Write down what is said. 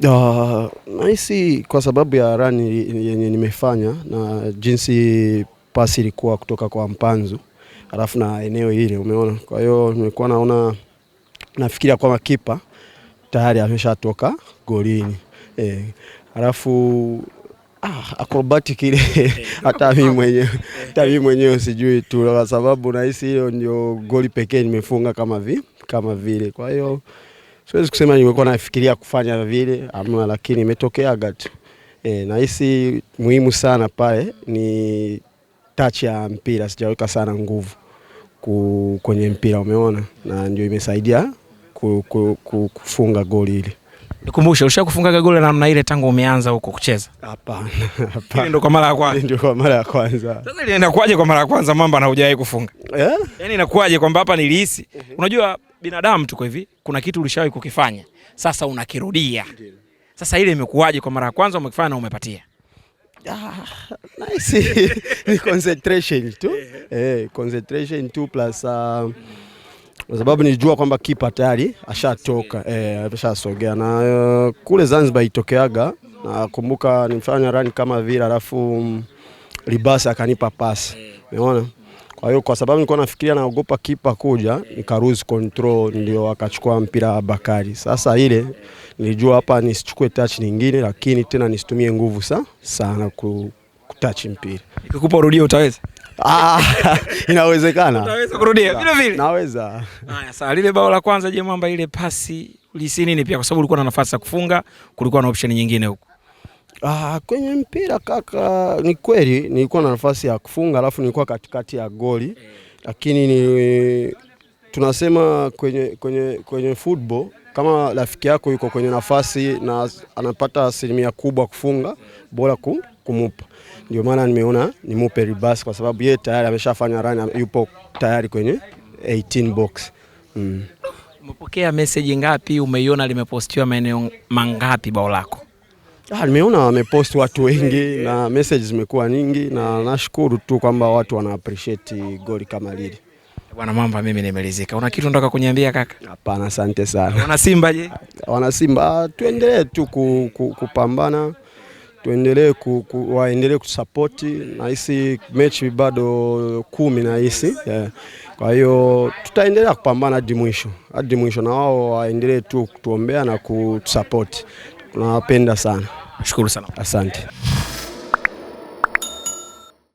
Nahisi kwa sababu ya run yenye nimefanya na jinsi pasi ilikuwa kutoka kwa Mpanzu alafu na eneo hili umeona. Kwa hiyo nimekuwa nafikiria kwamba kipa tayari ameshatoka golini. Alafu acrobatic ile hata mimi mwenyewe sijui tu, kwa sababu nahisi hiyo ndio goli pekee nimefunga kama vile. Kwa hiyo siwezi kusema nimekuwa nafikiria kufanya vile lakini imetokea gati. Nahisi muhimu sana pale ni touch ya mpira, sijaweka sana nguvu kwenye mpira umeona, na ndio imesaidia kufunga goli ile. Nikumbushe, ushakufunga goli na namna ile tangu umeanza huko kucheza? Hapana. Ndio kwa mara ya kwanza. Ndio kwa mara ya kwanza. Sasa ilienda kuaje kwa mara ya kwanza Mamba na hujawahi kufunga? Yaani inakuaje kwamba hapa nilihisi? Unajua binadamu tuko hivi, kuna kitu ulishawahi kukifanya, sasa unakirudia. Sasa ile imekuaje kwa mara ya kwanza umekifanya na umepatia? Nice. Ni concentration tu. Concentration tu plus kwa sababu nilijua kwamba kipa tayari ashatoka, ashasogea na kule Zanzibar itokeaga. Nakumbuka nilifanya run kama vile alafu Libasa akanipa pasi. Umeona? Kwa hiyo kwa sababu nilikuwa nafikiria naogopa kipa kuja, nikaruse control ndio akachukua mpira Bakari. Sasa ile nilijua hapa nisichukue touch nyingine, lakini tena nisitumie nguvu sana kutouch mpira. Ikikupa rudia utaweza? Inawezekana. Utaweza kurudia vile vile? Naweza. Haya, sasa lile bao la kwanza je, Mamba ile pasi ulisi nini pia, kwa sababu ulikuwa na nafasi ya kufunga, kulikuwa na option nyingine huko? Kwenye mpira kaka, ni kweli nilikuwa na nafasi ya kufunga alafu nilikuwa katikati ya goli, lakini tunasema kwenye football kama rafiki yako yuko kwenye nafasi na anapata asilimia kubwa kufunga, bora kumupa. Ndio maana nimeona nimupe Libasa kwa sababu yeye tayari ameshafanya run, yupo tayari kwenye 18 box. Umepokea message ngapi? Umeiona limepostiwa maeneo mangapi bao lako? Nimeona wamepost watu wengi na messages zimekuwa nyingi, na nashukuru tu kwamba watu wana appreciate goli kama lile. Bwana Mamba, mimi nimelizika. Una kitu unataka kuniambia kaka? Hapana, asante sana. Wana Simba je? Wana Simba tuendelee tu kupambana, tuendelee waendelee kusupport. Nahisi mechi bado 10 nahisi. Kwa hiyo tutaendelea kupambana hadi mwisho na wao waendelee tu kutuombea na kutusupport. Tunawapenda sana. Nashukuru sana. Asante.